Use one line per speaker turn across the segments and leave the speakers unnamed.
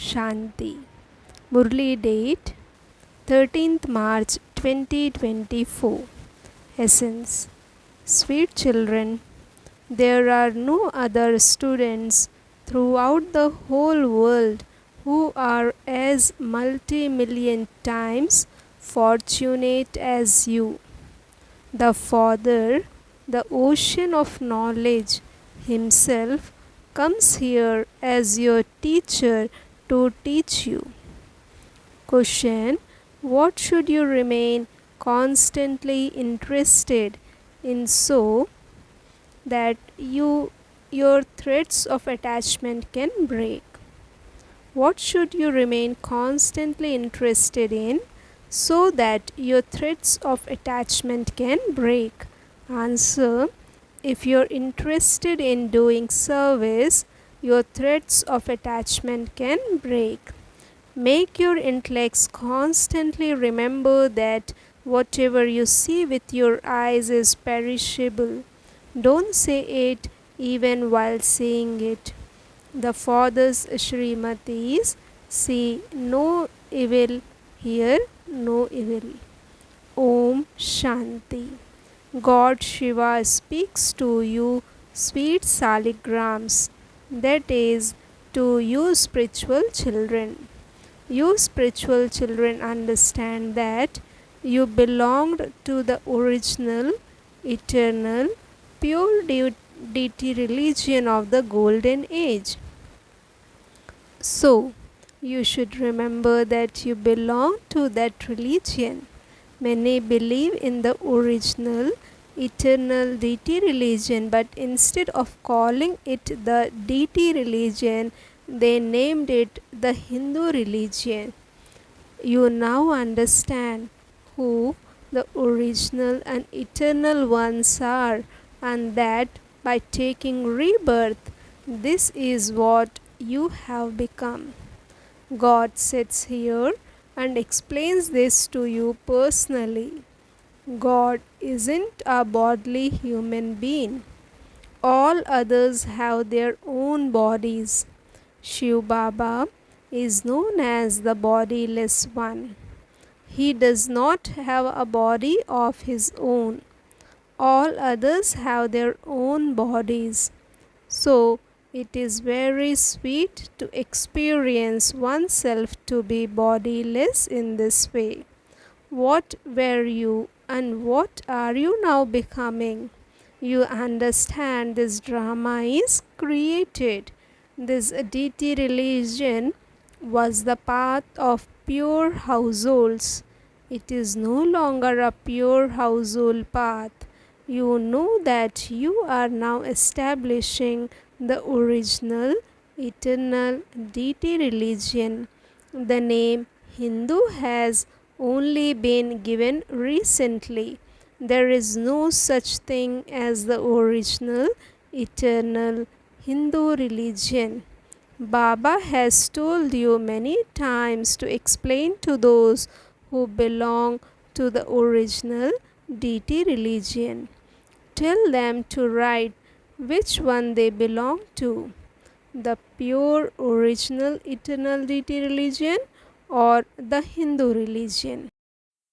Shanti. Murli date 13th March 2024. Essence. Sweet children, there are no other students throughout the whole world who are as multi-million times fortunate as you. The Father, the ocean of knowledge himself, comes here as your teacher to teach you. Question. What should you remain constantly interested in so that your threads of attachment can break? What should you remain constantly interested in so that your threads of attachment can break? Answer. If you're interested in doing service, your threads of attachment can break. Make your intellects constantly remember that whatever you see with your eyes is perishable. Don't say it even while saying it. The Father's Shrimatis see no evil, hear no evil. Om Shanti. God Shiva speaks to you sweet saligrams, that is, to you spiritual children. You spiritual children understand that you belonged to the original, eternal, pure deity religion of the golden age. So, you should remember that you belong to that religion. Many believe in the original, eternal deity religion, but instead of calling it the deity religion, they named it the Hindu religion. You now understand who the original and eternal ones are, and that by taking rebirth, this is what you have become. God sits here and explains this to you personally. God isn't a bodily human being. All others have their own bodies. Shiv Baba is known as the bodiless one. He does not have a body of his own. All others have their own bodies. So, it is very sweet to experience oneself to be bodiless in this way. What were you and what are you now becoming? You understand this drama is created. This deity religion was the path of pure households. It is no longer a pure household path. You know that you are now establishing the original, eternal deity religion. The name Hindu has only been given recently. There is no such thing as the original, eternal Hindu religion. Baba has told you many times to explain to those who belong to the original deity religion. Tell them to write which one they belong to, the pure original eternal deity religion or the Hindu religion.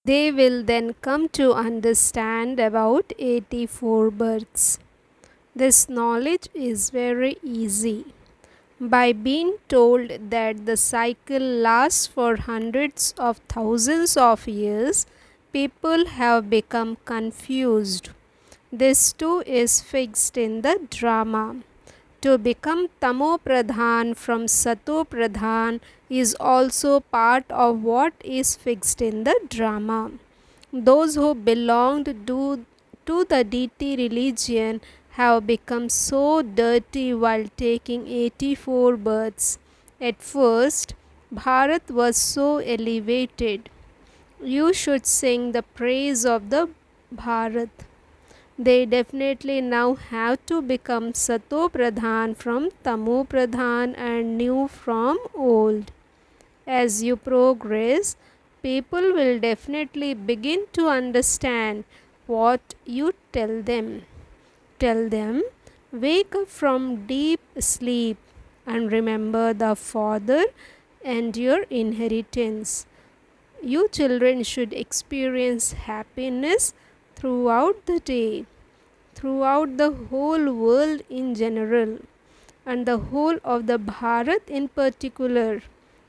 They will then come to understand about 84 births. This knowledge is very easy. By being told that the cycle lasts for hundreds of thousands of years, people have become confused. This too is fixed in the drama. To become Tamo Pradhan from Sato Pradhan is also part of what is fixed in the drama. Those who belonged to the deity religion have become so dirty while taking 84 births. At first, Bharat was so elevated. You should sing the praise of the Bharat. They definitely now have to become Sato Pradhan from Tamo Pradhan and new from old. As you progress, people will definitely begin to understand what you tell them. Tell them, wake up from deep sleep and remember the Father and your inheritance. You children should experience happiness throughout the day, throughout the whole world in general, and the whole of the Bharat in particular.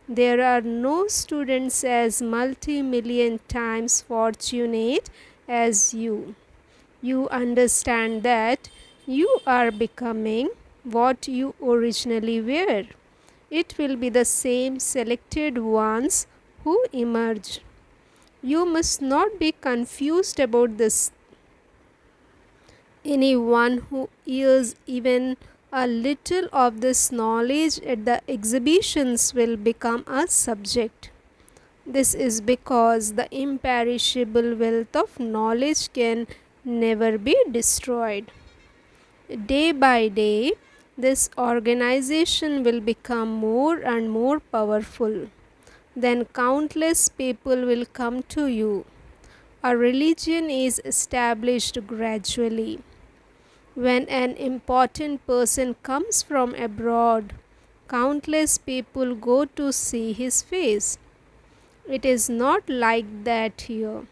There are no students as multi-million times fortunate as you. You understand that you are becoming what you originally were. It will be the same selected ones who emerge. You must not be confused about this. Anyone who hears even a little of this knowledge at the exhibitions will become a subject. This is because the imperishable wealth of knowledge can never be destroyed. Day by day, this organization will become more and more powerful. Then countless people will come to you. A religion is established gradually. When an important person comes from abroad, countless people go to see his face. It is not like that here.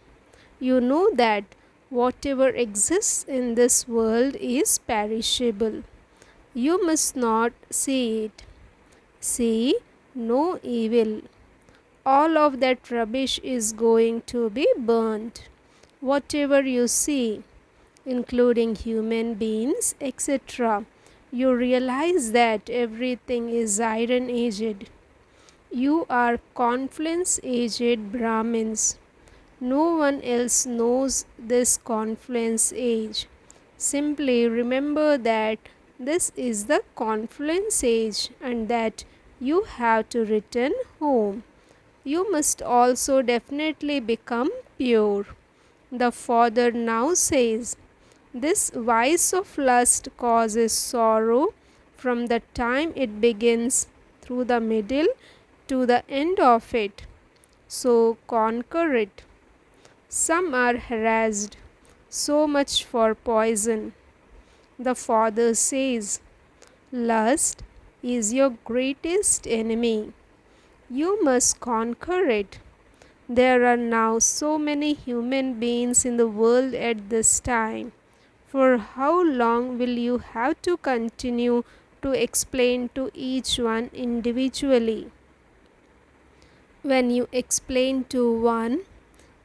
You know that whatever exists in this world is perishable. You must not see it. See no evil. All of that rubbish is going to be burnt. Whatever you see, including human beings, etc., you realize that everything is iron aged. You are confluence aged Brahmins. No one else knows this confluence age. Simply remember that this is the confluence age and that you have to return home. You must also definitely become pure. The Father now says, this vice of lust causes sorrow from the time it begins through the middle to the end of it. So conquer it. Some are harassed. So much for poison. The Father says, lust is your greatest enemy. You must conquer it. There are now so many human beings in the world at this time. For how long will you have to continue to explain to each one individually? When you explain to one,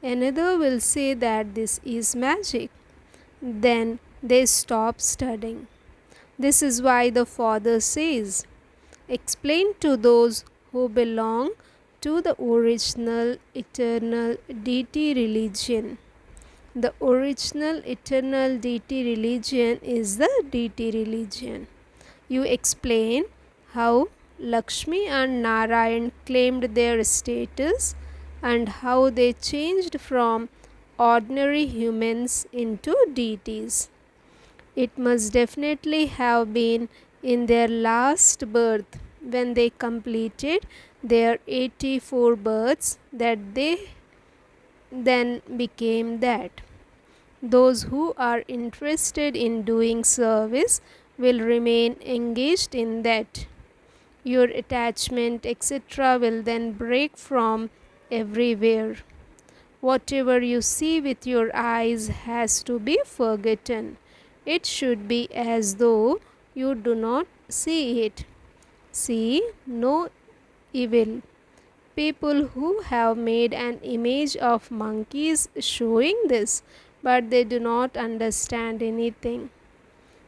another will say that this is magic. Then they stop studying. This is why the Father says, explain to those who belong to the original eternal deity religion. The original eternal deity religion is the deity religion. You explain how Lakshmi and Narayan claimed their status and how they changed from ordinary humans into deities. It must definitely have been in their last birth, when they completed their 84 births, that they then became that. Those who are interested in doing service will remain engaged in that. Your attachment, etc., will then break from everywhere. Whatever you see with your eyes has to be forgotten. It should be as though you do not see it. See no evil. People who have made an image of monkeys showing this, but they do not understand anything.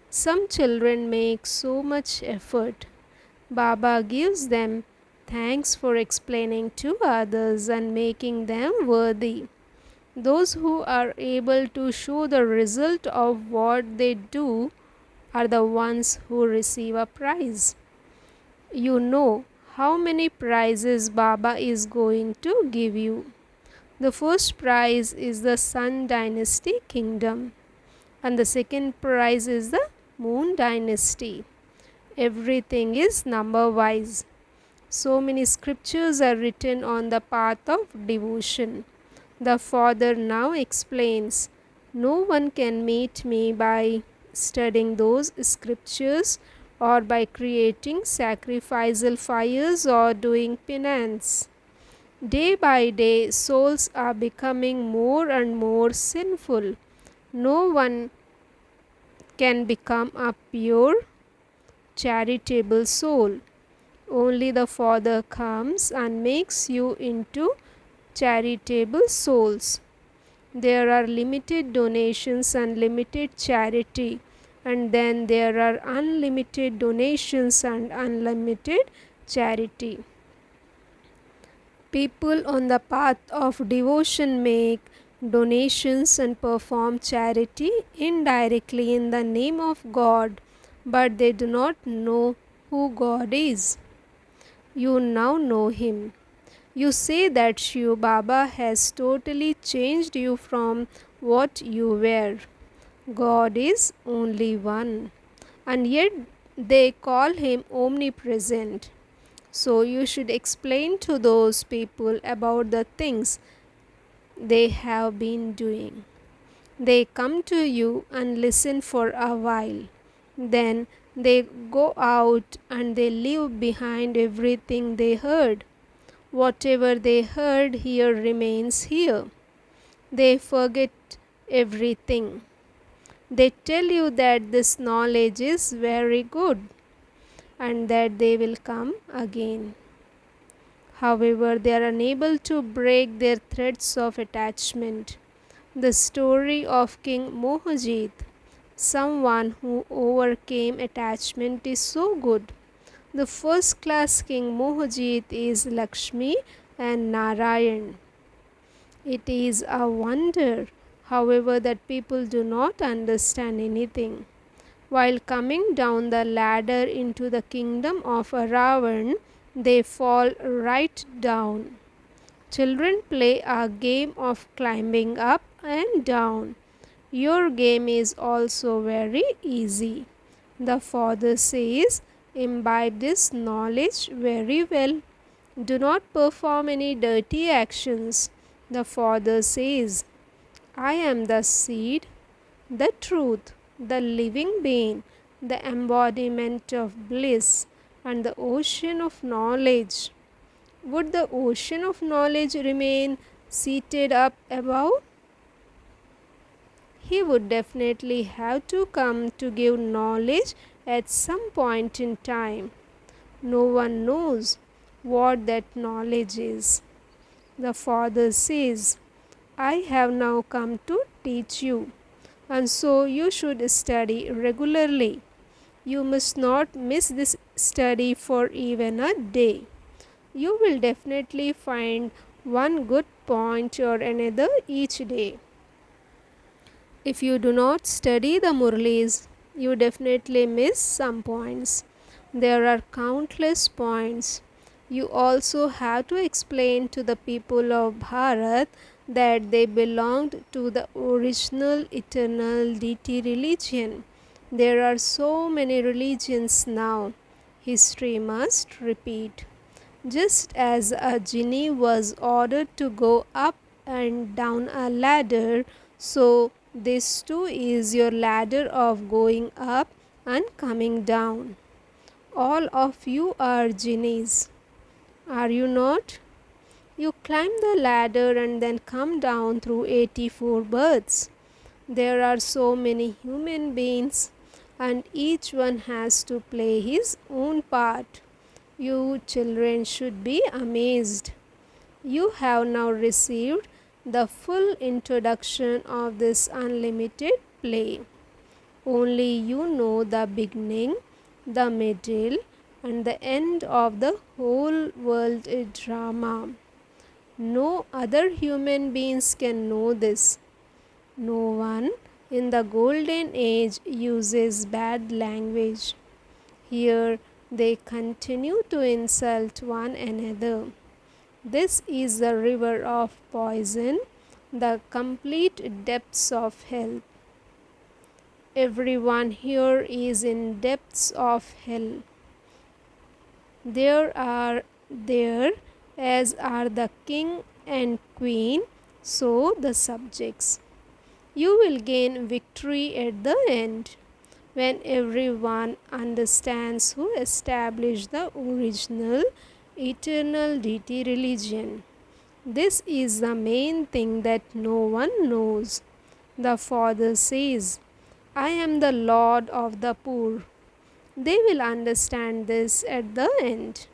Some children make so much effort. Baba gives them thanks for explaining to others and making them worthy. Those who are able to show the result of what they do are the ones who receive a prize. You know how many prizes Baba is going to give you. The first prize is the Sun Dynasty Kingdom, and the second prize is the Moon Dynasty. Everything is number wise. So many scriptures are written on the path of devotion. The Father now explains, no one can meet me by studying those scriptures or by creating sacrificial fires or doing penance. Day by day, souls are becoming more and more sinful. No one can become a pure, charitable soul. Only the Father comes and makes you into charitable souls. There are limited donations and limited charity, and then there are unlimited donations and unlimited charity. People on the path of devotion make donations and perform charity indirectly in the name of God, but they do not know who God is. You now know Him. You say that Shiv Baba has totally changed you from what you were. God is only one, and yet they call Him omnipresent. So you should explain to those people about the things they have been doing. They come to you and listen for a while. Then they go out and they leave behind everything they heard. Whatever they heard here remains here. They forget everything. They tell you that this knowledge is very good and that they will come again. However, they are unable to break their threads of attachment. The story of King Mohajit, someone who overcame attachment, is so good. The first class King Mohajit is Lakshmi and Narayan. It is a wonder, however, that people do not understand anything. While coming down the ladder into the kingdom of Ravan, they fall right down. Children play a game of climbing up and down. Your game is also very easy. The Father says, imbibe this knowledge very well. Do not perform any dirty actions. The Father says, I am the seed, the truth, the living being, the embodiment of bliss, and the ocean of knowledge. Would the ocean of knowledge remain seated up above? He would definitely have to come to give knowledge at some point in time. No one knows what that knowledge is. The Father says, I have now come to teach you, and so you should study regularly. You must not miss this study for even a day. You will definitely find one good point or another each day. If you do not study the Murlis, you definitely miss some points. There are countless points. You also have to explain to the people of Bharat that they belonged to the original eternal deity religion. There are so many religions now. History must repeat. Just as a genie was ordered to go up and down a ladder, so this too is your ladder of going up and coming down. All of you are genies, are you not? You climb the ladder and then come down through 84 births. There are so many human beings, and each one has to play his own part. You children should be amazed. You have now received the full introduction of this unlimited play. Only you know the beginning, the middle, and the end of the whole world drama. No other human beings can know this. No one in the golden age uses bad language. Here they continue to insult one another. This is the river of poison, the complete depths of hell. Everyone here is in depths of hell. There, as are the king and queen, so the subjects. You will gain victory at the end. when everyone understands who established the original eternal deity religion. This is the main thing that no one knows. The Father says, I am the Lord of the poor. They will understand this at the end.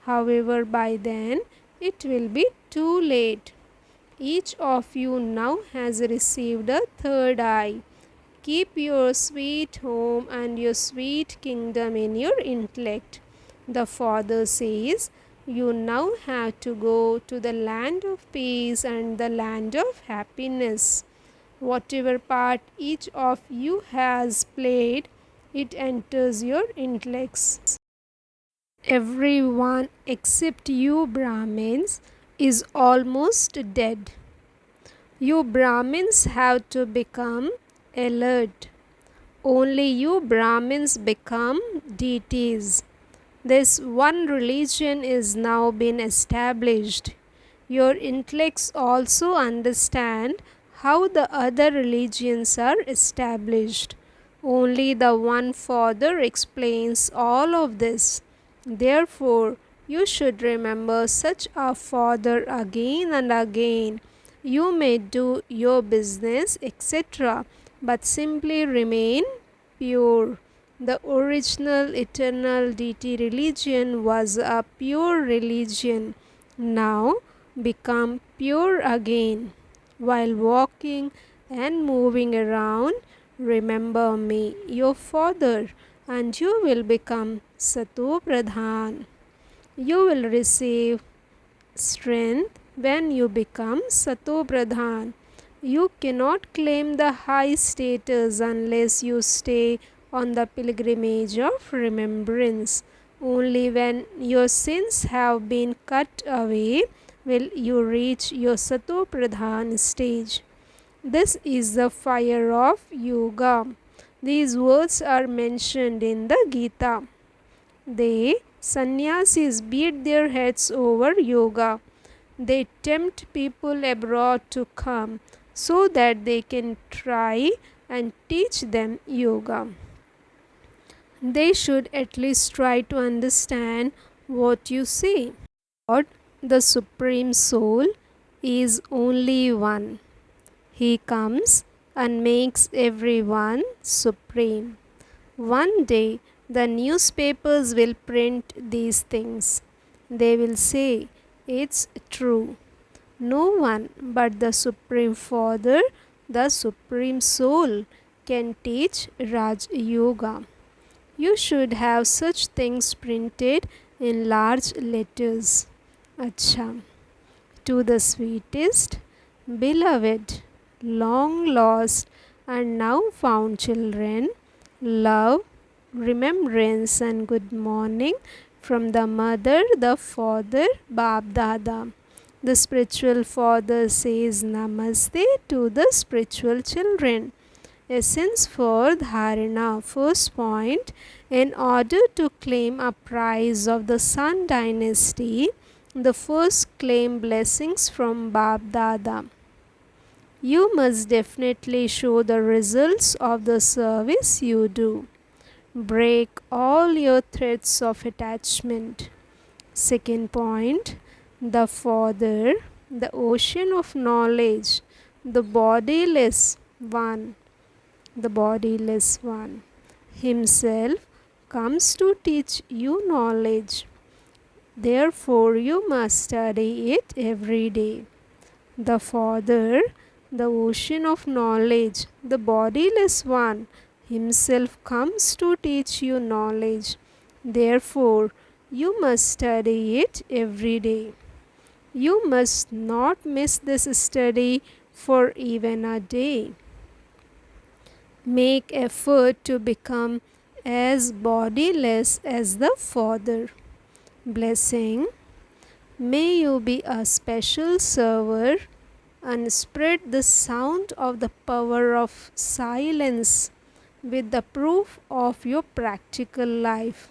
However, by then it will be too late. Each of you now has received a third eye. Keep your sweet home and your sweet kingdom in your intellect. The Father says, you now have to go to the land of peace and the land of happiness. Whatever part each of you has played, it enters your intellects. Everyone except you Brahmins is almost dead. You Brahmins have to become alert. Only you Brahmins become deities. This one religion is now been established. Your intellects also understand how the other religions are established. Only the one Father explains all of this. Therefore, you should remember such a Father again and again. You may do your business, etc., but simply remain pure. The original eternal deity religion was a pure religion. Now become pure again. While walking and moving around, remember me, your Father, and you will become Sato Pradhan. You will receive strength when you become Sato Pradhan. You cannot claim the high status unless you stay on the pilgrimage of remembrance. Only when your sins have been cut away will you reach your Sato Pradhan stage. This is the fire of yoga. These words are mentioned in the Gita. They, sannyasis, beat their heads over yoga. They tempt people abroad to come so that they can try and teach them yoga. They should at least try to understand what you say. God, the Supreme Soul, is only one. He comes and makes everyone supreme. One day, the newspapers will print these things. They will say, it's true. No one but the Supreme Father, the Supreme Soul, can teach Raj Yoga. You should have such things printed in large letters. Acha. To the sweetest, beloved, long lost, and now found children, love, remembrance, and good morning from the mother, the father, Bab Dada. The spiritual father says Namaste to the spiritual children. Essence for Dharana. First point, in order to claim a prize of the Sun dynasty, the first claim blessings from Bab Dada. You must definitely show the results of the service you do. Break all your threads of attachment. Second point, the Father, the ocean of knowledge, the bodiless one, himself comes to teach you knowledge. Therefore, you must study it every day. The Father, the ocean of knowledge, the bodiless one, himself comes to teach you knowledge. Therefore, you must study it every day. You must not miss this study for even a day. Make effort to become as bodiless as the Father. Blessing. May you be a special server and spread the sound of the power of silence with the proof of your practical life,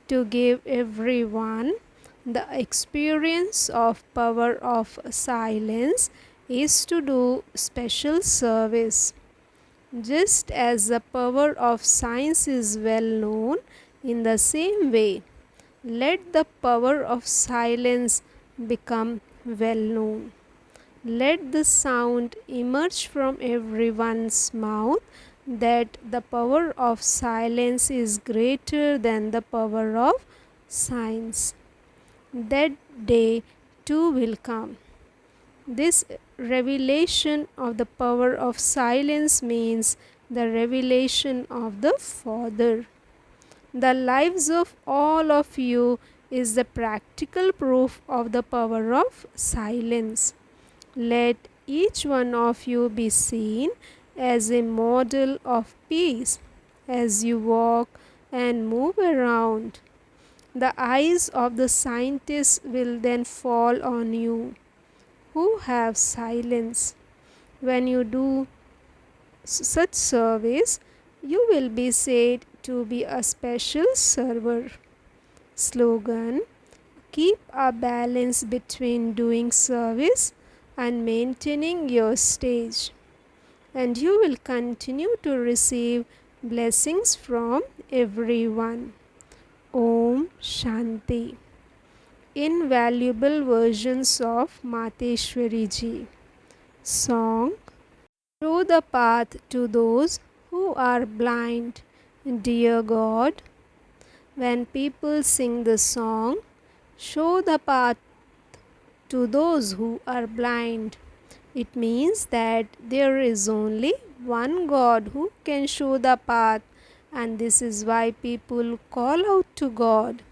to give everyone the experience of power of silence is to do special service. Just as the power of science is well known, in the same way, let the power of silence become well known. Let the sound emerge from everyone's mouth that the power of silence is greater than the power of science. That day too will come. This revelation of the power of silence means the revelation of the Father. The lives of all of you is the practical proof of the power of silence. Let each one of you be seen as a model of peace as you walk and move around. The eyes of the scientists will then fall on you who have silence. When you do such service, you will be said to be a special server. Slogan: keep a balance between doing service and maintaining your stage, and you will continue to receive blessings from everyone. Om Shanti. Invaluable versions of Mateshwari Ji. Song: show the path to those who are blind, dear God. When people sing the song, show the path to those who are blind, it means that there is only one God who can show the path, and this is why people call out to God.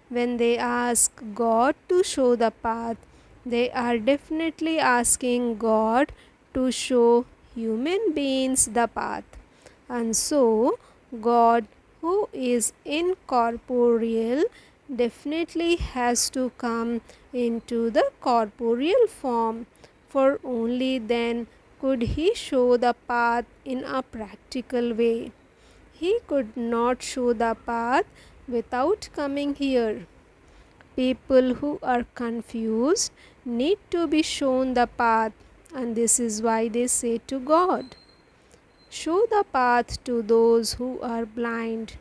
When they ask God to show the path, they are definitely asking God to show human beings the path. And so, God, who is incorporeal, definitely has to come into the corporeal form, for only then could he show the path in a practical way. He could not show the path without coming here. People who are confused need to be shown the path, and this is why they say to God, show the path to those who are blind.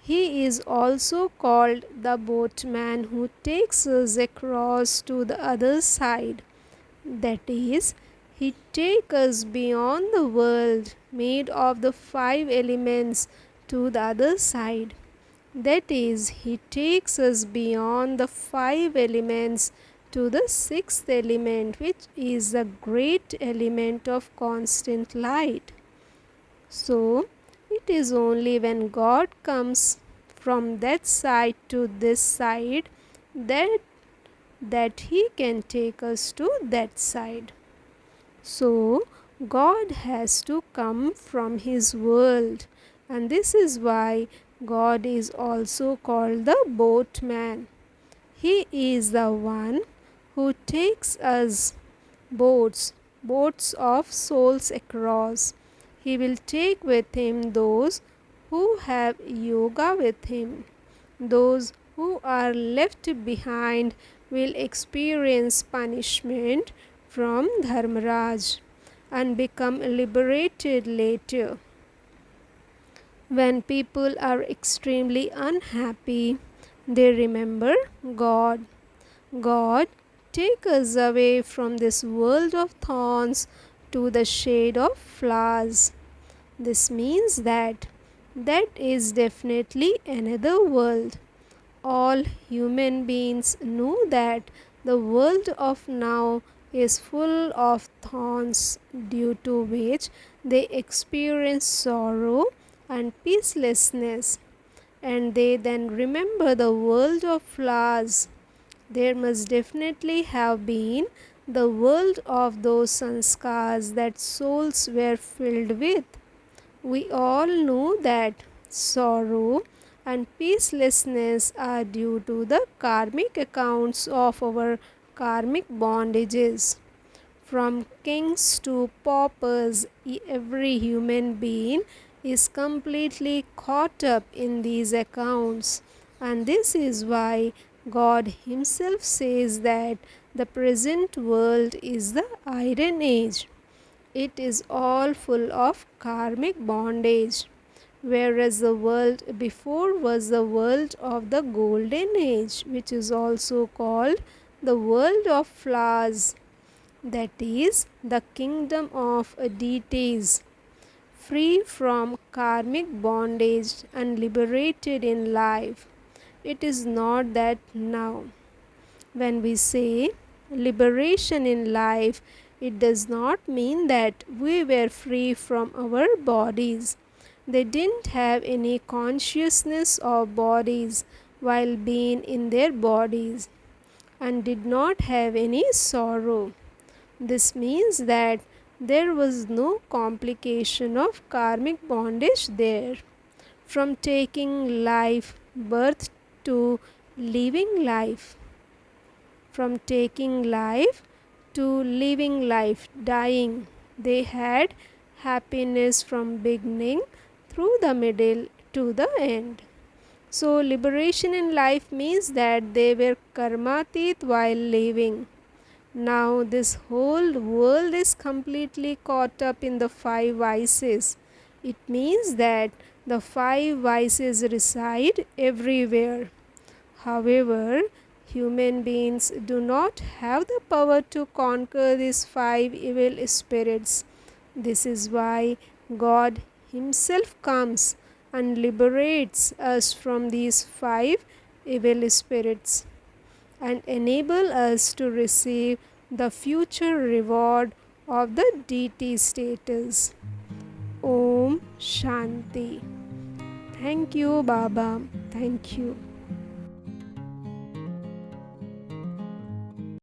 He is also called the boatman who takes us across to the other side. That is, he takes us beyond the world made of the 5 elements to the other side. That is, he takes us beyond the 5 elements to the 6th element, which is the great element of constant light. So, it is only when God comes from that side to this side that he can take us to that side. So, God has to come from his world, and this is why God is also called the boatman. He is the one who takes us boats of souls across. He will take with him those who have yoga with him. Those who are left behind will experience punishment from Dharmaraj and become liberated later. When people are extremely unhappy, they remember God. God, take us away from this world of thorns to the shade of flowers. This means that is definitely another world. All human beings know that the world of now is full of thorns, due to which they experience sorrow and peacelessness, and they then remember the world of flowers. There must definitely have been the world of those sanskars that souls were filled with. We all know that sorrow and peacelessness are due to the karmic accounts of our karmic bondages. From kings to paupers, every human being is completely caught up in these accounts, and this is why God Himself says that the present world is the iron age. It is all full of karmic bondage, whereas the world before was the world of the golden age, which is also called the world of flowers, that is, the kingdom of deities, free from karmic bondage and liberated in life. It is not that now. When we say liberation in life, it does not mean that we were free from our bodies. They didn't have any consciousness of bodies while being in their bodies and did not have any sorrow. This means that there was no complication of karmic bondage there. From taking life, birth, to living life, from taking life to living life, dying. They had happiness from beginning through the middle to the end. So liberation in life means that they were karmatit while living. Now this whole world is completely caught up in the five vices. It means that the five vices reside everywhere. However, human beings do not have the power to conquer these five evil spirits. This is why God Himself comes and liberates us from these five evil spirits and enable us to receive the future reward of the deity status. Om Shanti. Thank you, Baba. Thank you.